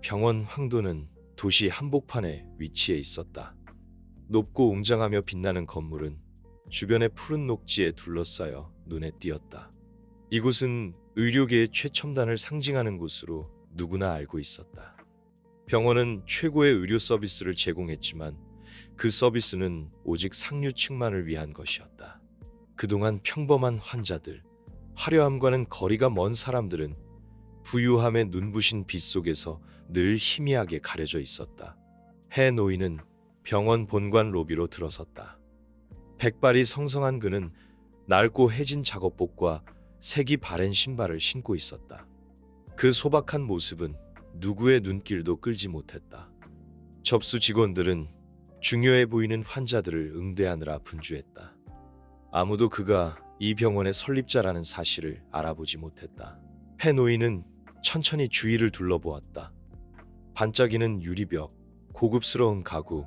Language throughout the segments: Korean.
병원 황도는 도시 한복판에 위치해 있었다. 높고 웅장하며 빛나는 건물은 주변의 푸른 녹지에 둘러싸여 눈에 띄었다. 이곳은 의료계의 최첨단을 상징하는 곳으로 누구나 알고 있었다. 병원은 최고의 의료 서비스를 제공했지만 그 서비스는 오직 상류층만을 위한 것이었다. 그동안 평범한 환자들, 화려함과는 거리가 먼 사람들은 부유함의 눈부신 빛 속에서 늘 희미하게 가려져 있었다. 해 노인은 병원 본관 로비로 들어섰다. 백발이 성성한 그는 낡고 해진 작업복과 색이 바랜 신발을 신고 있었다. 그 소박한 모습은 누구의 눈길도 끌지 못했다. 접수 직원들은 중요해 보이는 환자들을 응대하느라 분주했다. 아무도 그가 이 병원의 설립자라는 사실을 알아보지 못했다. 해 노인은 천천히 주위를 둘러보았다. 반짝이는 유리벽, 고급스러운 가구,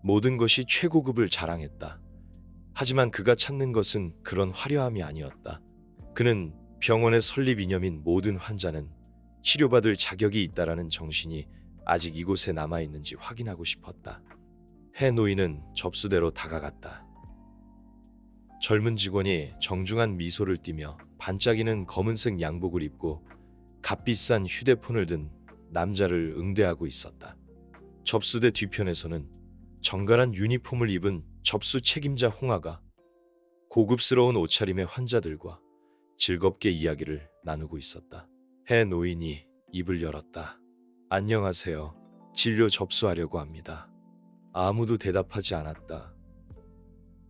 모든 것이 최고급을 자랑했다. 하지만 그가 찾는 것은 그런 화려함이 아니었다. 그는 병원의 설립 이념인 모든 환자는 치료받을 자격이 있다라는 정신이 아직 이곳에 남아있는지 확인하고 싶었다. 해 노인은 접수대로 다가갔다. 젊은 직원이 정중한 미소를 띠며 반짝이는 검은색 양복을 입고 값비싼 휴대폰을 든 남자를 응대하고 있었다. 접수대 뒤편에서는 정갈한 유니폼을 입은 접수 책임자 홍아가 고급스러운 옷차림의 환자들과 즐겁게 이야기를 나누고 있었다. 해 노인이 입을 열었다. 안녕하세요. 진료 접수하려고 합니다. 아무도 대답하지 않았다.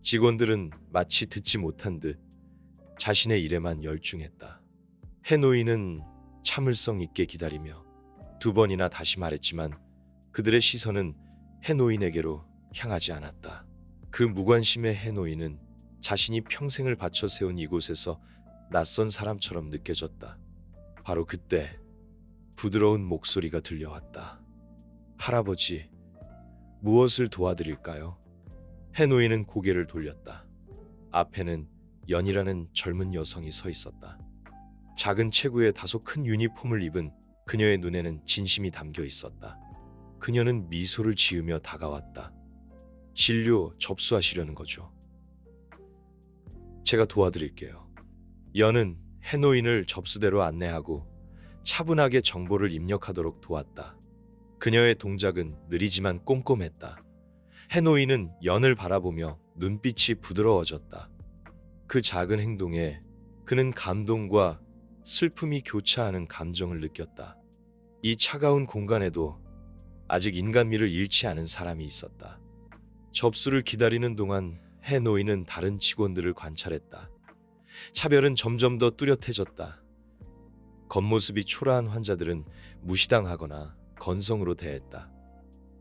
직원들은 마치 듣지 못한 듯 자신의 일에만 열중했다. 해 노인은 참을성 있게 기다리며 2번이나 다시 말했지만 그들의 시선은 해 노인에게로 향하지 않았다. 그 무관심의 해 노인은 자신이 평생을 바쳐 세운 이곳에서 낯선 사람처럼 느껴졌다. 바로 그때 부드러운 목소리가 들려왔다. 할아버지, 무엇을 도와드릴까요? 해 노인은 고개를 돌렸다. 앞에는 연이라는 젊은 여성이 서 있었다. 작은 체구에 다소 큰 유니폼을 입은 그녀의 눈에는 진심이 담겨 있었다. 그녀는 미소를 지으며 다가왔다. 진료 접수하시려는 거죠? 제가 도와드릴게요. 연은 해 노인을 접수대로 안내하고 차분하게 정보를 입력하도록 도왔다. 그녀의 동작은 느리지만 꼼꼼했다. 해 노인은 연을 바라보며 눈빛이 부드러워졌다. 그 작은 행동에 그는 감동과 슬픔이 교차하는 감정을 느꼈다. 이 차가운 공간에도 아직 인간미를 잃지 않은 사람이 있었다. 접수를 기다리는 동안 해 노인은 다른 직원들을 관찰했다. 차별은 점점 더 뚜렷해졌다. 겉모습이 초라한 환자들은 무시당하거나 건성으로 대했다.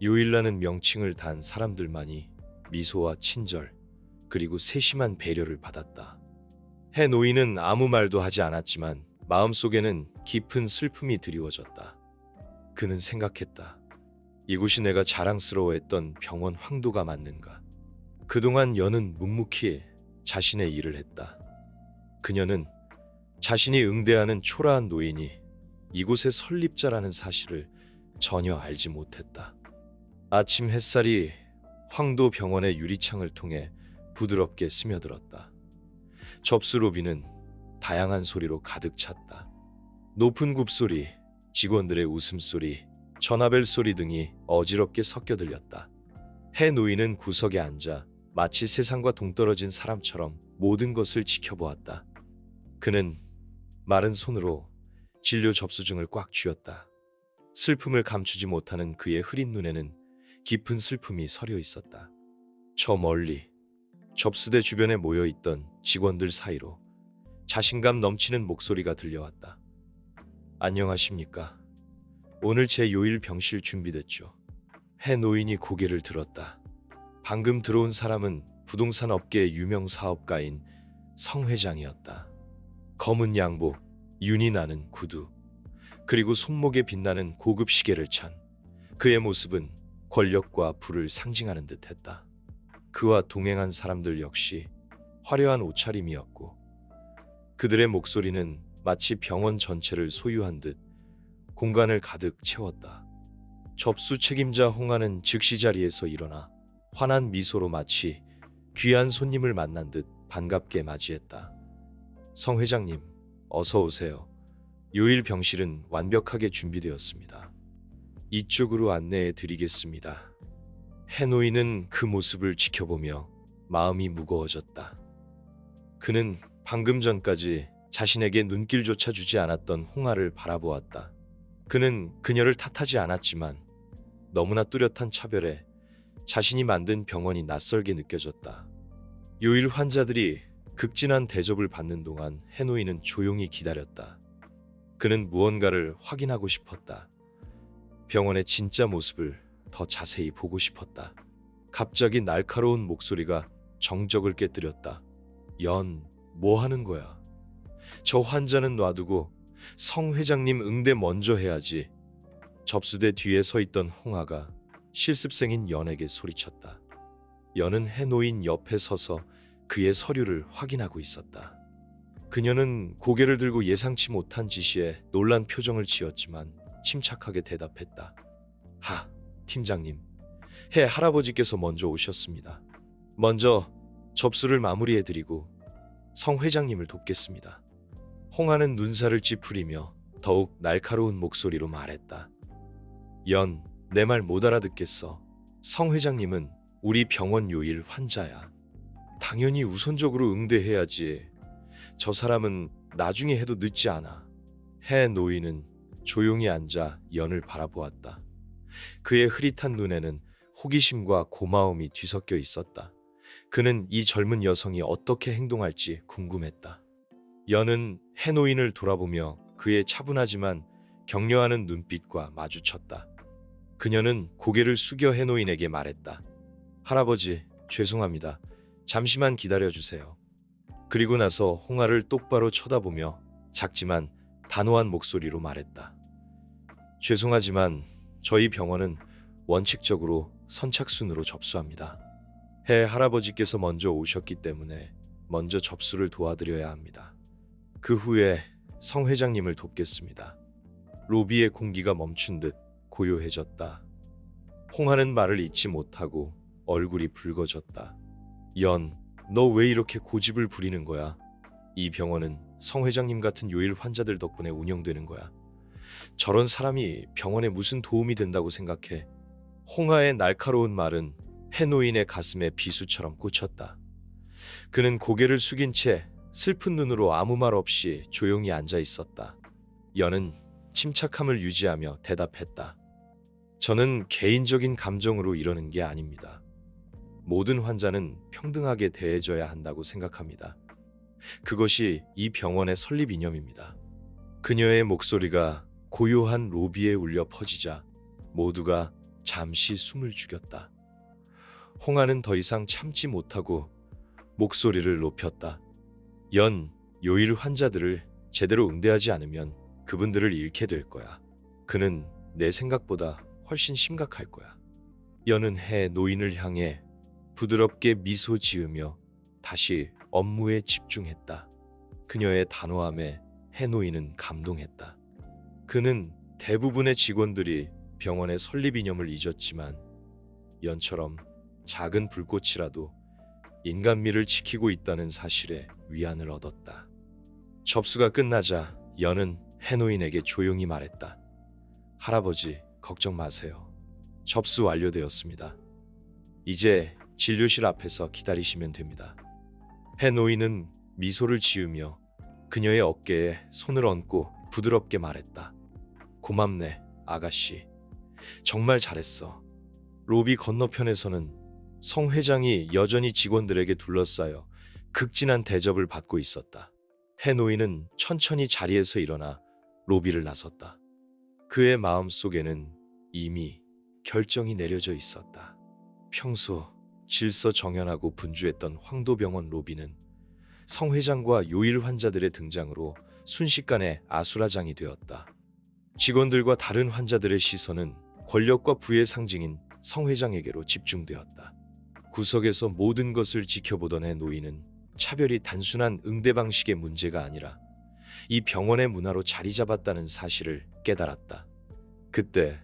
요일라는 명칭을 단 사람들만이 미소와 친절, 그리고 세심한 배려를 받았다. 해 노인은 아무 말도 하지 않았지만 마음속에는 깊은 슬픔이 드리워졌다. 그는 생각했다. 이곳이 내가 자랑스러워했던 병원 황도가 맞는가? 그동안 연은 묵묵히 자신의 일을 했다. 그녀는 자신이 응대하는 초라한 노인이 이곳의 설립자라는 사실을 전혀 알지 못했다. 아침 햇살이 황도 병원의 유리창을 통해 부드럽게 스며들었다. 접수 로비는 다양한 소리로 가득 찼다. 높은 굽소리, 직원들의 웃음소리, 전화벨 소리 등이 어지럽게 섞여 들렸다. 해 노인은 구석에 앉아 마치 세상과 동떨어진 사람처럼 모든 것을 지켜보았다. 그는 마른 손으로 진료 접수증을 꽉 쥐었다. 슬픔을 감추지 못하는 그의 흐린 눈에는 깊은 슬픔이 서려 있었다. 저 멀리 접수대 주변에 모여있던 직원들 사이로 자신감 넘치는 목소리가 들려왔다. 안녕하십니까? 오늘 제 요일 병실 준비됐죠? 해 노인이 고개를 들었다. 방금 들어온 사람은 부동산 업계의 유명 사업가인 성 회장이었다. 검은 양복, 윤이 나는 구두, 그리고 손목에 빛나는 고급 시계를 찬 그의 모습은 권력과 부를 상징하는 듯했다. 그와 동행한 사람들 역시 화려한 옷차림이었고 그들의 목소리는 마치 병원 전체를 소유한 듯 공간을 가득 채웠다. 접수 책임자 홍하는 즉시 자리에서 일어나 환한 미소로 마치 귀한 손님을 만난 듯 반갑게 맞이했다. 성 회장님, 어서 오세요. 요일 병실은 완벽하게 준비되었습니다. 이쪽으로 안내해 드리겠습니다. 해노이는 그 모습을 지켜보며 마음이 무거워졌다. 그는 방금 전까지 자신에게 눈길조차 주지 않았던 홍하를 바라보았다. 그는 그녀를 탓하지 않았지만 너무나 뚜렷한 차별에 자신이 만든 병원이 낯설게 느껴졌다. 요일 환자들이 극진한 대접을 받는 동안 해노이는 조용히 기다렸다. 그는 무언가를 확인하고 싶었다. 병원의 진짜 모습을 더 자세히 보고 싶었다. 갑자기 날카로운 목소리가 정적을 깨뜨렸다. 연, 뭐 하는 거야? 저 환자는 놔두고 성 회장님 응대 먼저 해야지. 접수대 뒤에 서 있던 홍아가 실습생인 연에게 소리쳤다. 연은 해노인 옆에 서서 그의 서류를 확인하고 있었다. 그녀는 고개를 들고 예상치 못한 지시에 놀란 표정을 지었지만 침착하게 대답했다. 팀장님, 해 할아버지께서 먼저 오셨습니다. 먼저 접수를 마무리해드리고 성 회장님을 돕겠습니다. 홍아는 눈살을 찌푸리며 더욱 날카로운 목소리로 말했다. 연, 내 말 못 알아듣겠어. 성 회장님은 우리 병원 요일 환자야. 당연히 우선적으로 응대해야지. 저 사람은 나중에 해도 늦지 않아. 해 노인은 조용히 앉아 연을 바라보았다. 그의 흐릿한 눈에는 호기심과 고마움이 뒤섞여 있었다. 그는 이 젊은 여성이 어떻게 행동할지 궁금했다. 연은 해노인을 돌아보며 그의 차분하지만 격려하는 눈빛과 마주쳤다. 그녀는 고개를 숙여 해노인에게 말했다. 할아버지, 죄송합니다. 잠시만 기다려주세요. 그리고 나서 홍아를 똑바로 쳐다보며 작지만 단호한 목소리로 말했다. 죄송하지만 저희 병원은 원칙적으로 선착순으로 접수합니다. 해 할아버지께서 먼저 오셨기 때문에 먼저 접수를 도와드려야 합니다. 그 후에 성 회장님을 돕겠습니다. 로비의 공기가 멈춘 듯 고요해졌다. 홍하는 말을 잇지 못하고 얼굴이 붉어졌다. 연, 너 왜 이렇게 고집을 부리는 거야? 이 병원은 성 회장님 같은 요일 환자들 덕분에 운영되는 거야. 저런 사람이 병원에 무슨 도움이 된다고 생각해? 홍하의 날카로운 말은 해노인의 가슴에 비수처럼 꽂혔다. 그는 고개를 숙인 채 슬픈 눈으로 아무 말 없이 조용히 앉아 있었다. 연은 침착함을 유지하며 대답했다. 저는 개인적인 감정으로 이러는 게 아닙니다. 모든 환자는 평등하게 대해져야 한다고 생각합니다. 그것이 이 병원의 설립 이념입니다. 그녀의 목소리가 고요한 로비에 울려 퍼지자 모두가 잠시 숨을 죽였다. 홍아는 더 이상 참지 못하고 목소리를 높였다. 연, 요일 환자들을 제대로 응대하지 않으면 그분들을 잃게 될 거야. 그는 내 생각보다 훨씬 심각할 거야. 연은 해 노인을 향해 부드럽게 미소 지으며 다시 업무에 집중했다. 그녀의 단호함에 해 노인은 감동했다. 그는 대부분의 직원들이 병원의 설립 이념을 잊었지만 연처럼 작은 불꽃이라도 인간미를 지키고 있다는 사실에 위안을 얻었다. 접수가 끝나자 연은 해노인에게 조용히 말했다. 할아버지, 걱정 마세요. 접수 완료되었습니다. 이제 진료실 앞에서 기다리시면 됩니다. 해노인은 미소를 지으며 그녀의 어깨에 손을 얹고 부드럽게 말했다. 고맙네, 아가씨. 정말 잘했어. 로비 건너편에서는 성 회장이 여전히 직원들에게 둘러싸여 극진한 대접을 받고 있었다. 해노인은 천천히 자리에서 일어나 로비를 나섰다. 그의 마음속에는 이미 결정이 내려져 있었다. 평소 질서 정연하고 분주했던 황도병원 로비는 성 회장과 요일 환자들의 등장으로 순식간에 아수라장이 되었다. 직원들과 다른 환자들의 시선은 권력과 부의 상징인 성 회장에게로 집중되었다. 구석에서 모든 것을 지켜보던 해노인은 차별이 단순한 응대 방식의 문제가 아니라 이 병원의 문화로 자리 잡았다는 사실을 깨달았다. 그때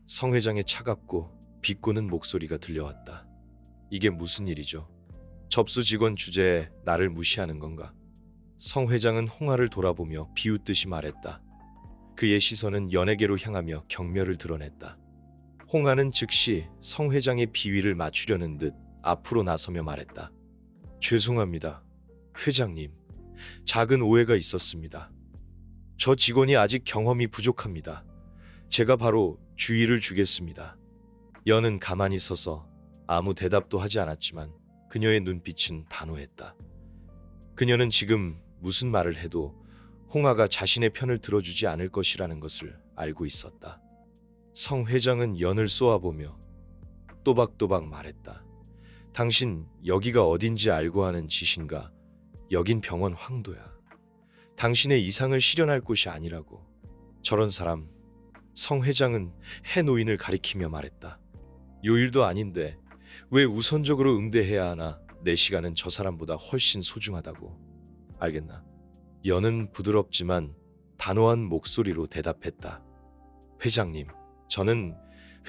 성 회장의 차갑고 비꼬는 목소리가 들려왔다. 이게 무슨 일이죠? 접수 직원 주제에 나를 무시하는 건가? 성 회장은 홍아를 돌아보며 비웃듯이 말했다. 그의 시선은 연예계로 향하며 경멸을 드러냈다. 홍아는 즉시 성 회장의 비위를 맞추려는 듯 앞으로 나서며 말했다. 죄송합니다. 회장님, 작은 오해가 있었습니다. 저 직원이 아직 경험이 부족합니다. 제가 바로 주의를 주겠습니다. 연은 가만히 서서 아무 대답도 하지 않았지만 그녀의 눈빛은 단호했다. 그녀는 지금 무슨 말을 해도 홍아가 자신의 편을 들어주지 않을 것이라는 것을 알고 있었다. 성 회장은 연을 쏘아보며 또박또박 말했다. 당신 여기가 어딘지 알고 하는 짓인가? 여긴 병원 황도야. 당신의 이상을 실현할 곳이 아니라고. 저런 사람, 성 회장은 해 노인을 가리키며 말했다. 요일도 아닌데 왜 우선적으로 응대해야 하나? 내 시간은 저 사람보다 훨씬 소중하다고. 알겠나? 연은 부드럽지만 단호한 목소리로 대답했다. 회장님, 저는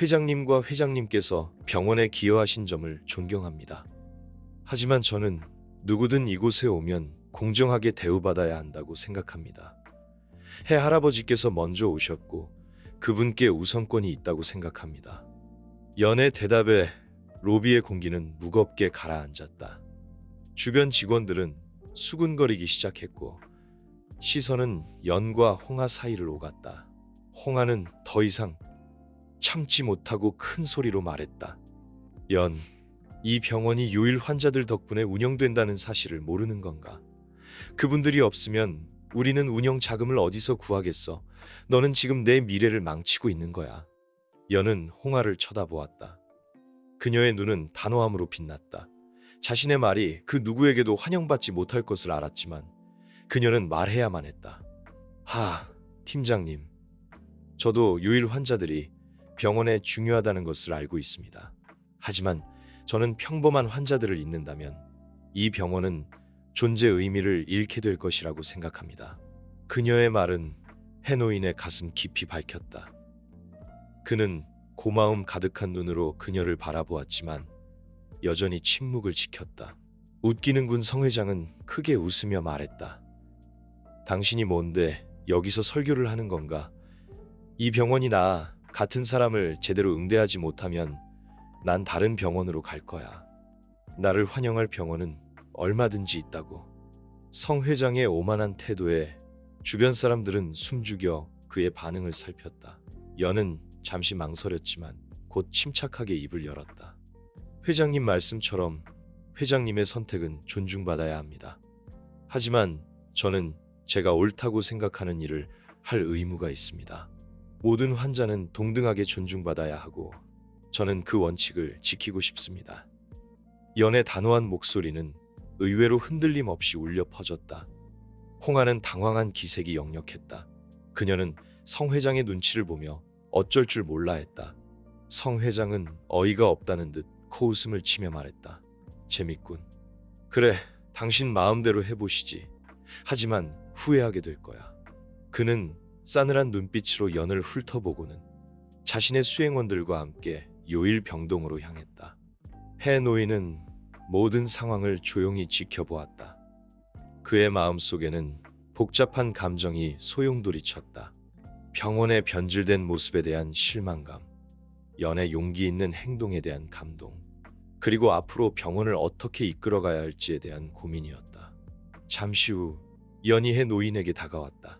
회장님과 회장님께서 병원에 기여하신 점을 존경합니다. 하지만 저는 누구든 이곳에 오면 공정하게 대우받아야 한다고 생각합니다. 해 할아버지께서 먼저 오셨고 그분께 우선권이 있다고 생각합니다. 연의 대답에 로비의 공기는 무겁게 가라앉았다. 주변 직원들은 수군거리기 시작했고 시선은 연과 홍아 사이를 오갔다. 홍아는 더 이상 참지 못하고 큰 소리로 말했다. 연, 이 병원이 요일 환자들 덕분에 운영된다는 사실을 모르는 건가? 그분들이 없으면 우리는 운영 자금을 어디서 구하겠어? 너는 지금 내 미래를 망치고 있는 거야. 연은 홍아를 쳐다보았다. 그녀의 눈은 단호함으로 빛났다. 자신의 말이 그 누구에게도 환영받지 못할 것을 알았지만 그녀는 말해야만 했다. 팀장님. 저도 요일 환자들이 병원에 중요하다는 것을 알고 있습니다. 하지만 저는 평범한 환자들을 잇는다면 이 병원은 존재 의미를 잃게 될 것이라고 생각합니다. 그녀의 말은 해노인의 가슴 깊이 밝혔다. 그는 고마움 가득한 눈으로 그녀를 바라보았지만 여전히 침묵을 지켰다. 웃기는군. 성 회장은 크게 웃으며 말했다. 당신이 뭔데 여기서 설교를 하는 건가? 이 병원이 나 같은 사람을 제대로 응대하지 못하면 난 다른 병원으로 갈 거야. 나를 환영할 병원은 얼마든지 있다고. 성 회장의 오만한 태도에 주변 사람들은 숨죽여 그의 반응을 살폈다. 연은 잠시 망설였지만 곧 침착하게 입을 열었다. 회장님 말씀처럼 회장님의 선택은 존중받아야 합니다. 하지만 저는 제가 옳다고 생각하는 일을 할 의무가 있습니다. 모든 환자는 동등하게 존중받아야 하고 저는 그 원칙을 지키고 싶습니다. 연의 단호한 목소리는 의외로 흔들림 없이 울려 퍼졌다. 홍아는 당황한 기색이 역력했다. 그녀는 성 회장의 눈치를 보며 어쩔 줄 몰라 했다. 성 회장은 어이가 없다는 듯 코웃음을 치며 말했다. 재밌군. 그래, 당신 마음대로 해보시지. 하지만 후회하게 될 거야. 그는 싸늘한 눈빛으로 연을 훑어보고는 자신의 수행원들과 함께 요일 병동으로 향했다. 해 노인은 모든 상황을 조용히 지켜보았다. 그의 마음속에는 복잡한 감정이 소용돌이쳤다. 병원의 변질된 모습에 대한 실망감, 연의 용기 있는 행동에 대한 감동, 그리고 앞으로 병원을 어떻게 이끌어가야 할지에 대한 고민이었다. 잠시 후 연이 해 노인에게 다가왔다.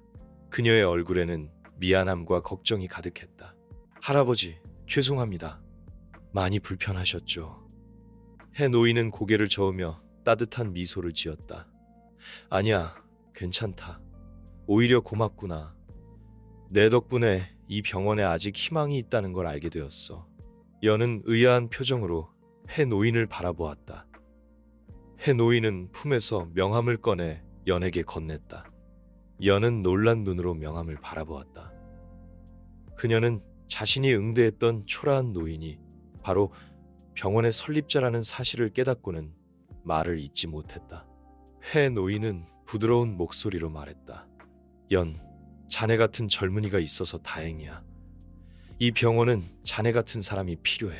그녀의 얼굴에는 미안함과 걱정이 가득했다. 할아버지, 죄송합니다. 많이 불편하셨죠? 해 노인은 고개를 저으며 따뜻한 미소를 지었다. 아니야, 괜찮다. 오히려 고맙구나. 내 덕분에 이 병원에 아직 희망이 있다는 걸 알게 되었어. 연은 의아한 표정으로 해 노인을 바라보았다. 해 노인은 품에서 명함을 꺼내 연에게 건넸다. 연은 놀란 눈으로 명함을 바라보았다. 그녀는 자신이 응대했던 초라한 노인이 바로 병원의 설립자라는 사실을 깨닫고는 말을 잇지 못했다. 해 노인은 부드러운 목소리로 말했다. 연, 자네 같은 젊은이가 있어서 다행이야. 이 병원은 자네 같은 사람이 필요해.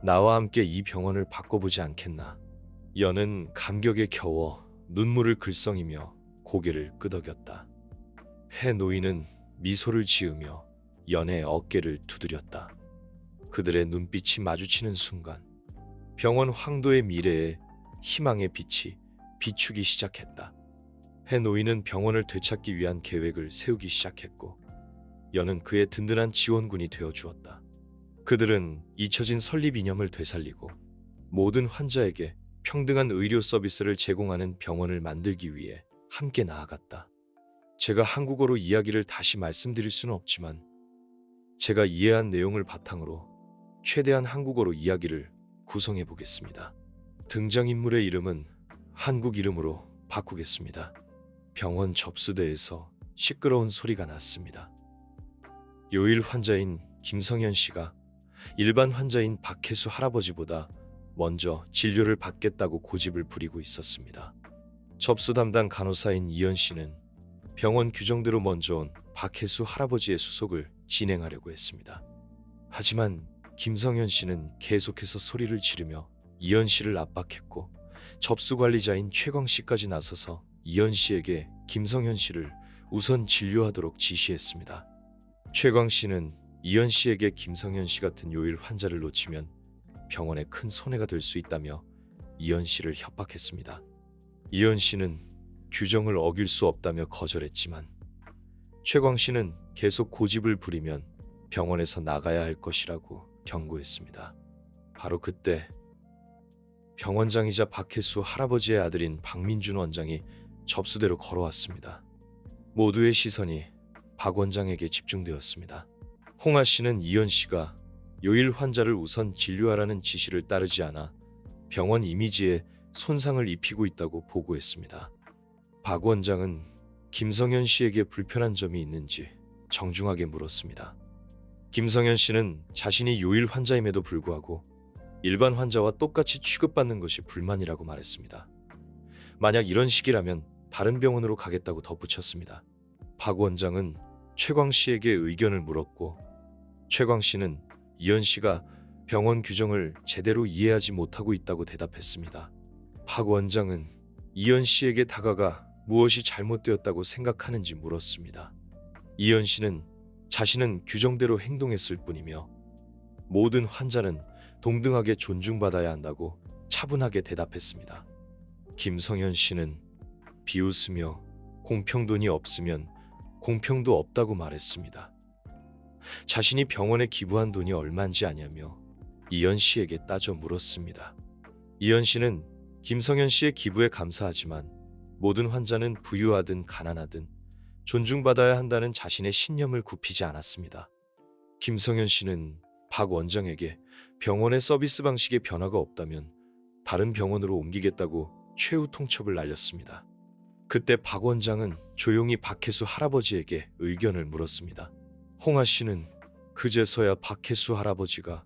나와 함께 이 병원을 바꿔보지 않겠나. 연은 감격에 겨워 눈물을 글썽이며 고개를 끄덕였다. 해 노인은 미소를 지으며 연의 어깨를 두드렸다. 그들의 눈빛이 마주치는 순간 병원 황도의 미래에 희망의 빛이 비추기 시작했다. 해 노인은 병원을 되찾기 위한 계획을 세우기 시작했고 연은 그의 든든한 지원군이 되어 주었다. 그들은 잊혀진 설립 이념을 되살리고 모든 환자에게 평등한 의료 서비스를 제공하는 병원을 만들기 위해 함께 나아갔다. 제가 한국어로 이야기를 다시 말씀드릴 수는 없지만 제가 이해한 내용을 바탕으로 최대한 한국어로 이야기를 구성해 보겠습니다. 등장인물의 이름은 한국 이름으로 바꾸겠습니다. 병원 접수대에서 시끄러운 소리가 났습니다. 요일 환자인 김성현 씨가 일반 환자인 박혜수 할아버지보다 먼저 진료를 받겠다고 고집을 부리고 있었습니다. 접수 담당 간호사인 이현 씨는 병원 규정대로 먼저 온 박혜수 할아버지의 수속을 진행하려고 했습니다. 하지만 김성현 씨는 계속해서 소리를 지르며 이현 씨를 압박했고 접수 관리자인 최광 씨까지 나서서 이현 씨에게 김성현 씨를 우선 진료하도록 지시했습니다. 최광 씨는 이현 씨에게 김성현 씨 같은 요일 환자를 놓치면 병원에 큰 손해가 될 수 있다며 이현 씨를 협박했습니다. 이현 씨는 규정을 어길 수 없다며 거절했지만 최광 씨는 계속 고집을 부리면 병원에서 나가야 할 것이라고 경고했습니다. 바로 그때 병원장이자 박혜수 할아버지의 아들인 박민준 원장이 접수대로 걸어왔습니다. 모두의 시선이 박 원장에게 집중되었습니다. 홍아 씨는 이현 씨가 요일 환자를 우선 진료하라는 지시를 따르지 않아 병원 이미지에 손상을 입히고 있다고 보고했습니다. 박 원장은 김성현 씨에게 불편한 점이 있는지 정중하게 물었습니다. 김성현 씨는 자신이 요일 환자임에도 불구하고 일반 환자와 똑같이 취급받는 것이 불만이라고 말했습니다. 만약 이런 식이라면 다른 병원으로 가겠다고 덧붙였습니다. 박 원장은 최광 씨에게 의견을 물었고 최광 씨는 이현 씨가 병원 규정을 제대로 이해하지 못하고 있다고 대답했습니다. 박 원장은 이현 씨에게 다가가 무엇이 잘못되었다고 생각하는지 물었습니다. 이현 씨는 자신은 규정대로 행동했을 뿐이며 모든 환자는 동등하게 존중받아야 한다고 차분하게 대답했습니다. 김성현 씨는 비웃으며 공평돈이 없으면 공평도 없다고 말했습니다. 자신이 병원에 기부한 돈이 얼마인지 아냐며 이현 씨에게 따져 물었습니다. 이현 씨는 김성현 씨의 기부에 감사하지만 모든 환자는 부유하든 가난하든 존중받아야 한다는 자신의 신념을 굽히지 않았습니다. 김성현 씨는 박 원장에게 병원의 서비스 방식에 변화가 없다면 다른 병원으로 옮기겠다고 최후 통첩을 날렸습니다. 그때 박 원장은 조용히 박혜수 할아버지에게 의견을 물었습니다. 홍아 씨는 그제서야 박혜수 할아버지가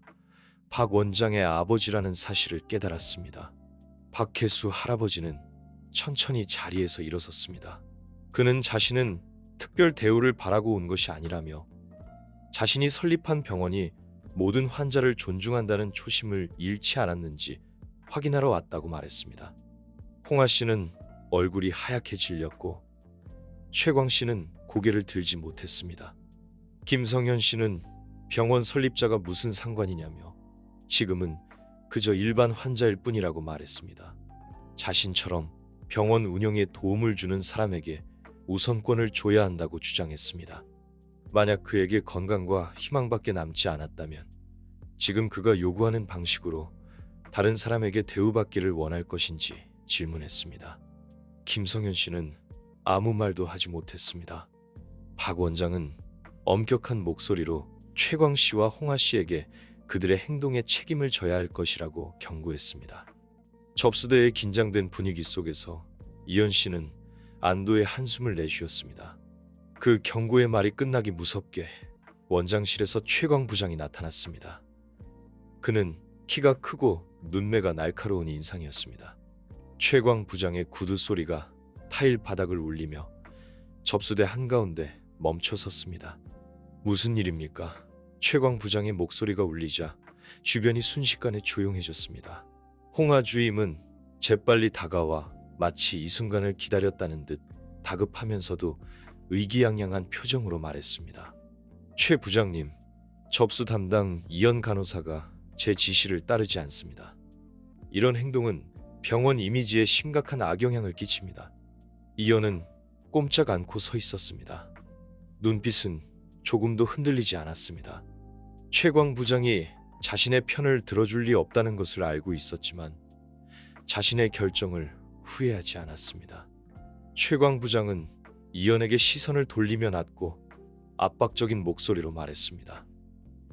박 원장의 아버지라는 사실을 깨달았습니다. 박혜수 할아버지는 천천히 자리에서 일어섰습니다. 그는 자신은 특별 대우를 바라고 온 것이 아니라며 자신이 설립한 병원이 모든 환자를 존중한다는 초심을 잃지 않았는지 확인하러 왔다고 말했습니다. 홍아 씨는 얼굴이 하얗게 질렸고 최광 씨는 고개를 들지 못했습니다. 김성현 씨는 병원 설립자가 무슨 상관이냐며 지금은 그저 일반 환자일 뿐이라고 말했습니다. 자신처럼 병원 운영에 도움을 주는 사람에게 우선권을 줘야 한다고 주장했습니다. 만약 그에게 건강과 희망밖에 남지 않았다면 지금 그가 요구하는 방식으로 다른 사람에게 대우받기를 원할 것인지 질문했습니다. 김성현 씨는 아무 말도 하지 못했습니다. 박 원장은 엄격한 목소리로 최광 씨와 홍아 씨에게 그들의 행동에 책임을 져야 할 것이라고 경고했습니다. 접수대의 긴장된 분위기 속에서 이현 씨는 안도의 한숨을 내쉬었습니다. 그 경고의 말이 끝나기 무섭게 원장실에서 최광 부장이 나타났습니다. 그는 키가 크고 눈매가 날카로운 인상이었습니다. 최광 부장의 구두 소리가 타일 바닥을 울리며 접수대 한가운데 멈춰 섰습니다. 무슨 일입니까? 최광 부장의 목소리가 울리자 주변이 순식간에 조용해졌습니다. 홍하 주임은 재빨리 다가와 마치 이 순간을 기다렸다는 듯 다급하면서도 의기양양한 표정으로 말했습니다. 최 부장님, 접수 담당 이현 간호사가 제 지시를 따르지 않습니다. 이런 행동은 병원 이미지에 심각한 악영향을 끼칩니다. 이현은 꼼짝 않고 서 있었습니다. 눈빛은 조금도 흔들리지 않았습니다. 최광 부장이 자신의 편을 들어줄 리 없다는 것을 알고 있었지만 자신의 결정을 후회하지 않았습니다. 최광 부장은 이현에게 시선을 돌리며 낮고 압박적인 목소리로 말했습니다.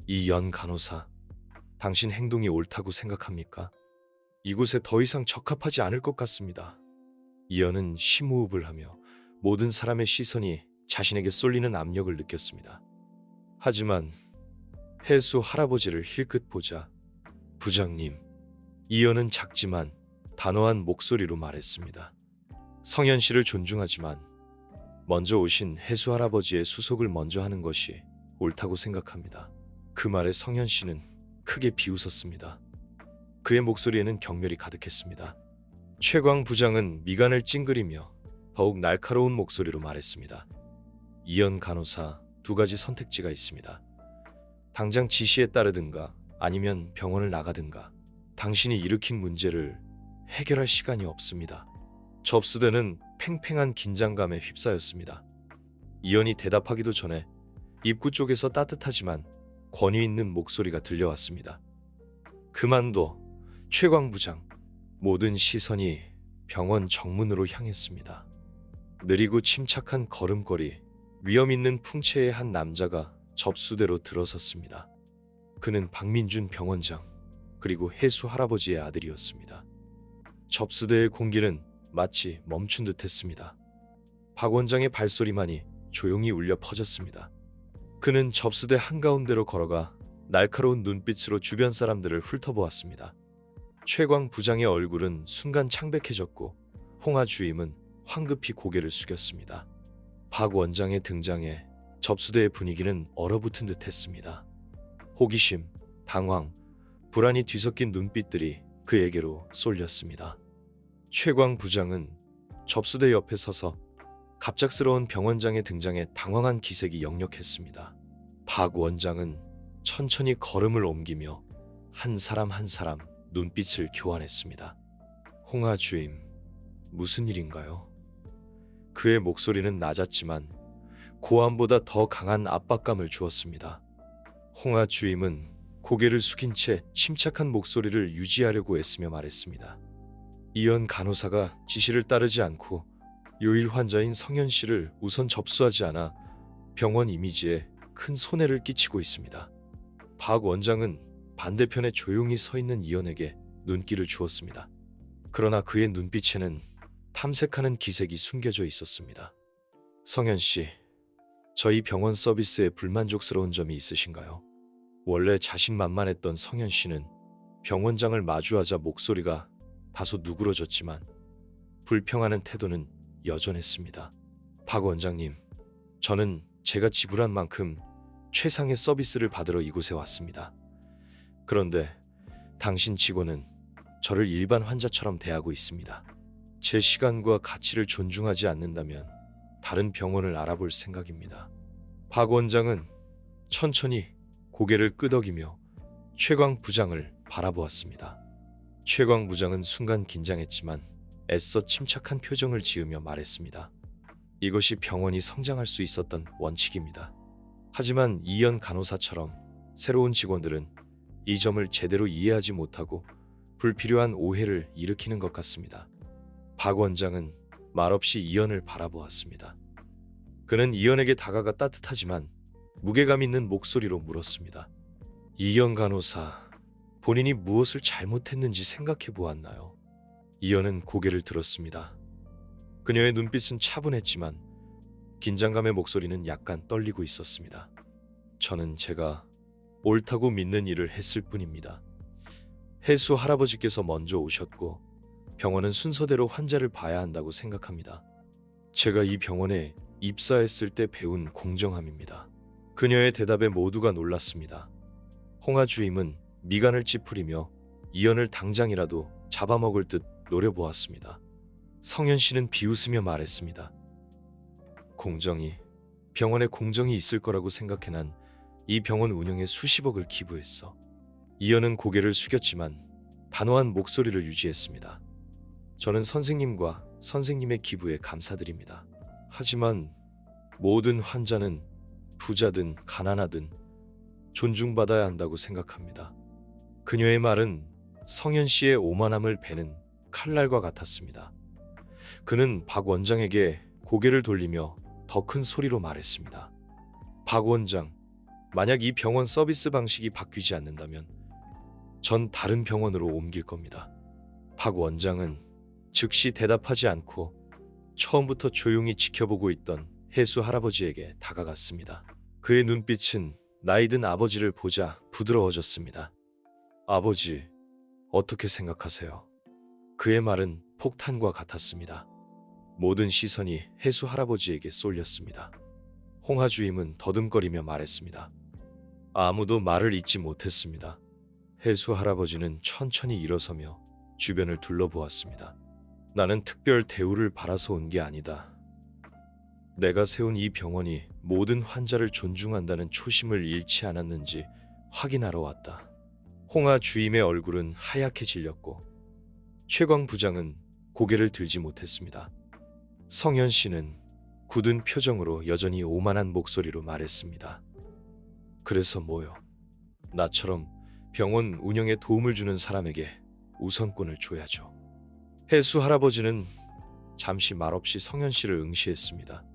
이연 간호사, 당신 행동이 옳다고 생각합니까? 이곳에 더 이상 적합하지 않을 것 같습니다. 이연은 심호흡을 하며 모든 사람의 시선이 자신에게 쏠리는 압력을 느꼈습니다. 하지만 해수 할아버지를 힐끗 보자 부장님, 이연은 작지만 단호한 목소리로 말했습니다. 성현 씨를 존중하지만 먼저 오신 해수 할아버지의 수속을 먼저 하는 것이 옳다고 생각합니다. 그 말에 성현 씨는 크게 비웃었습니다. 그의 목소리에는 경멸이 가득했습니다. 최광 부장은 미간을 찡그리며 더욱 날카로운 목소리로 말했습니다. 이현 간호사, 두 가지 선택지가 있습니다. 당장 지시에 따르든가 아니면 병원을 나가든가. 당신이 일으킨 문제를 해결할 시간이 없습니다. 접수대는 팽팽한 긴장감에 휩싸였습니다. 이현이 대답하기도 전에 입구 쪽에서 따뜻하지만 권위 있는 목소리가 들려왔습니다. 그만둬, 최광 부장. 모든 시선이 병원 정문으로 향했습니다. 느리고 침착한 걸음걸이, 위험 있는 풍채의 한 남자가 접수대로 들어섰습니다. 그는 박민준 병원장, 그리고 해수 할아버지의 아들이었습니다. 접수대의 공기는 마치 멈춘 듯 했습니다. 박 원장의 발소리만이 조용히 울려 퍼졌습니다. 그는 접수대 한가운데로 걸어가 날카로운 눈빛으로 주변 사람들을 훑어보았습니다. 최광 부장의 얼굴은 순간 창백해졌고 홍하 주임은 황급히 고개를 숙였습니다. 박 원장의 등장에 접수대의 분위기는 얼어붙은 듯 했습니다. 호기심, 당황, 불안이 뒤섞인 눈빛들이 그에게로 쏠렸습니다. 최광 부장은 접수대 옆에 서서 갑작스러운 병원장의 등장에 당황한 기색이 역력했습니다. 박 원장은 천천히 걸음을 옮기며 한 사람 한 사람 눈빛을 교환했습니다. 홍하 주임, 무슨 일인가요? 그의 목소리는 낮았지만 고함보다 더 강한 압박감을 주었습니다. 홍하 주임은 고개를 숙인 채 침착한 목소리를 유지하려고 애쓰며 말했습니다. 이현 간호사가 지시를 따르지 않고 요일 환자인 성현 씨를 우선 접수하지 않아 병원 이미지에 큰 손해를 끼치고 있습니다. 박 원장은 반대편에 조용히 서 있는 이현에게 눈길을 주었습니다. 그러나 그의 눈빛에는 탐색하는 기색이 숨겨져 있었습니다. 성현 씨, 저희 병원 서비스에 불만족스러운 점이 있으신가요? 원래 자신만만했던 성현 씨는 병원장을 마주하자 목소리가 다소 누그러졌지만 불평하는 태도는 여전했습니다. 박 원장님, 저는 제가 지불한 만큼 최상의 서비스를 받으러 이곳에 왔습니다. 그런데 당신 직원은 저를 일반 환자처럼 대하고 있습니다. 제 시간과 가치를 존중하지 않는다면 다른 병원을 알아볼 생각입니다. 박 원장은 천천히 고개를 끄덕이며 최광 부장을 바라보았습니다. 최광 부장은 순간 긴장했지만 애써 침착한 표정을 지으며 말했습니다. 이것이 병원이 성장할 수 있었던 원칙입니다. 하지만 이현 간호사처럼 새로운 직원들은 이 점을 제대로 이해하지 못하고 불필요한 오해를 일으키는 것 같습니다. 박 원장은 말없이 이현을 바라보았습니다. 그는 이현에게 다가가 따뜻하지만 무게감 있는 목소리로 물었습니다. 이현 간호사, 본인이 무엇을 잘못했는지 생각해 보았나요? 이현은 고개를 들었습니다. 그녀의 눈빛은 차분했지만 긴장감의 목소리는 약간 떨리고 있었습니다. 저는 제가 옳다고 믿는 일을 했을 뿐입니다. 해수 할아버지께서 먼저 오셨고 병원은 순서대로 환자를 봐야 한다고 생각합니다. 제가 이 병원에 입사했을 때 배운 공정함입니다. 그녀의 대답에 모두가 놀랐습니다. 홍하 주임은 미간을 찌푸리며 이연을 당장이라도 잡아먹을 듯 노려보았습니다. 성현 씨는 비웃으며 말했습니다. 병원에 공정이 있을 거라고 생각해 난 이 병원 운영에 수십억을 기부했어. 이연은 고개를 숙였지만 단호한 목소리를 유지했습니다. 저는 선생님과 선생님의 기부에 감사드립니다. 하지만 모든 환자는 부자든 가난하든 존중받아야 한다고 생각합니다. 그녀의 말은 성현 씨의 오만함을 베는 칼날과 같았습니다. 그는 박 원장에게 고개를 돌리며 더 큰 소리로 말했습니다. 박 원장, 만약 이 병원 서비스 방식이 바뀌지 않는다면 전 다른 병원으로 옮길 겁니다. 박 원장은 즉시 대답하지 않고 처음부터 조용히 지켜보고 있던 혜수 할아버지에게 다가갔습니다. 그의 눈빛은 나이 든 아버지를 보자 부드러워졌습니다. 아버지, 어떻게 생각하세요? 그의 말은 폭탄과 같았습니다. 모든 시선이 혜수 할아버지에게 쏠렸습니다. 홍하 주임은 더듬거리며 말했습니다. 아무도 말을 잇지 못했습니다. 혜수 할아버지는 천천히 일어서며 주변을 둘러보았습니다. 나는 특별 대우를 바라서 온 게 아니다. 내가 세운 이 병원이 모든 환자를 존중한다는 초심을 잃지 않았는지 확인하러 왔다. 홍하 주임의 얼굴은 하얗게 질렸고 최광 부장은 고개를 들지 못했습니다. 성현 씨는 굳은 표정으로 여전히 오만한 목소리로 말했습니다. 그래서 뭐요? 나처럼 병원 운영에 도움을 주는 사람에게 우선권을 줘야죠. 혜수 할아버지는 잠시 말없이 성현 씨를 응시했습니다.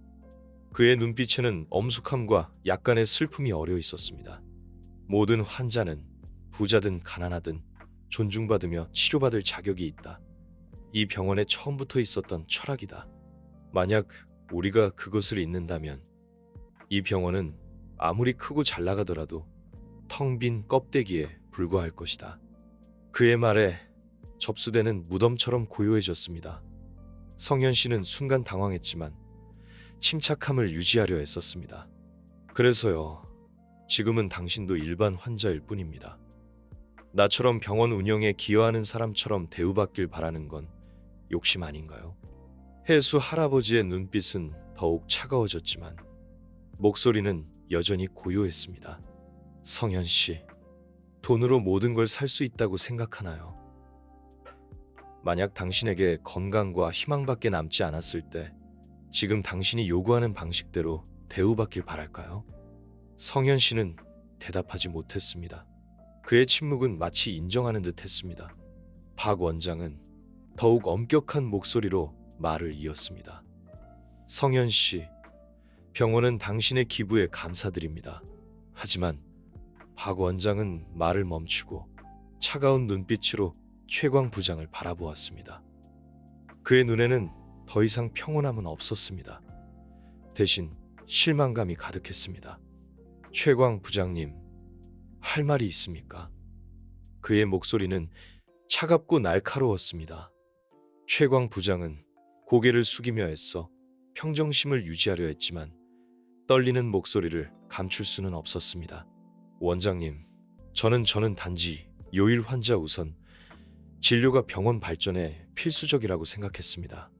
그의 눈빛에는 엄숙함과 약간의 슬픔이 어려 있었습니다. 모든 환자는 부자든 가난하든 존중받으며 치료받을 자격이 있다. 이 병원에 처음부터 있었던 철학이다. 만약 우리가 그것을 잊는다면 이 병원은 아무리 크고 잘 나가더라도 텅 빈 껍데기에 불과할 것이다. 그의 말에 접수대는 무덤처럼 고요해졌습니다. 성현 씨는 순간 당황했지만 침착함을 유지하려 애썼습니다. 그래서요, 지금은 당신도 일반 환자일 뿐입니다. 나처럼 병원 운영에 기여하는 사람처럼 대우받길 바라는 건 욕심 아닌가요? 혜수 할아버지의 눈빛은 더욱 차가워졌지만 목소리는 여전히 고요했습니다. 성현 씨, 돈으로 모든 걸 살 수 있다고 생각하나요? 만약 당신에게 건강과 희망밖에 남지 않았을 때 지금 당신이 요구하는 방식대로 대우받길 바랄까요? 성현 씨는 대답하지 못했습니다. 그의 침묵은 마치 인정하는 듯 했습니다. 박 원장은 더욱 엄격한 목소리로 말을 이었습니다. 성현 씨, 병원은 당신의 기부에 감사드립니다. 하지만 박 원장은 말을 멈추고 차가운 눈빛으로 최광 부장을 바라보았습니다. 그의 눈에는 더 이상 평온함은 없었습니다. 대신 실망감이 가득했습니다. 최광 부장님, 할 말이 있습니까? 그의 목소리는 차갑고 날카로웠습니다. 최광 부장은 고개를 숙이며 애써 평정심을 유지하려 했지만 떨리는 목소리를 감출 수는 없었습니다. 원장님, 저는 단지 요일 환자 우선 진료가 병원 발전에 필수적이라고 생각했습니다.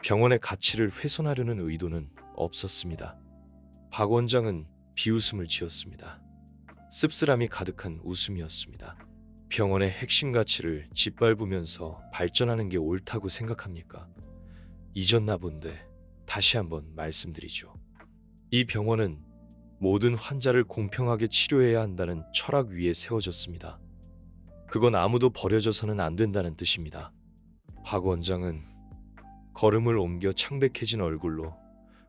병원의 가치를 훼손하려는 의도는 없었습니다. 박 원장은 비웃음을 지었습니다. 씁쓸함이 가득한 웃음이었습니다. 병원의 핵심 가치를 짓밟으면서 발전하는 게 옳다고 생각합니까? 잊었나 본데 다시 한번 말씀드리죠. 이 병원은 모든 환자를 공평하게 치료해야 한다는 철학 위에 세워졌습니다. 그건 아무도 버려져서는 안 된다는 뜻입니다. 박 원장은 걸음을 옮겨 창백해진 얼굴로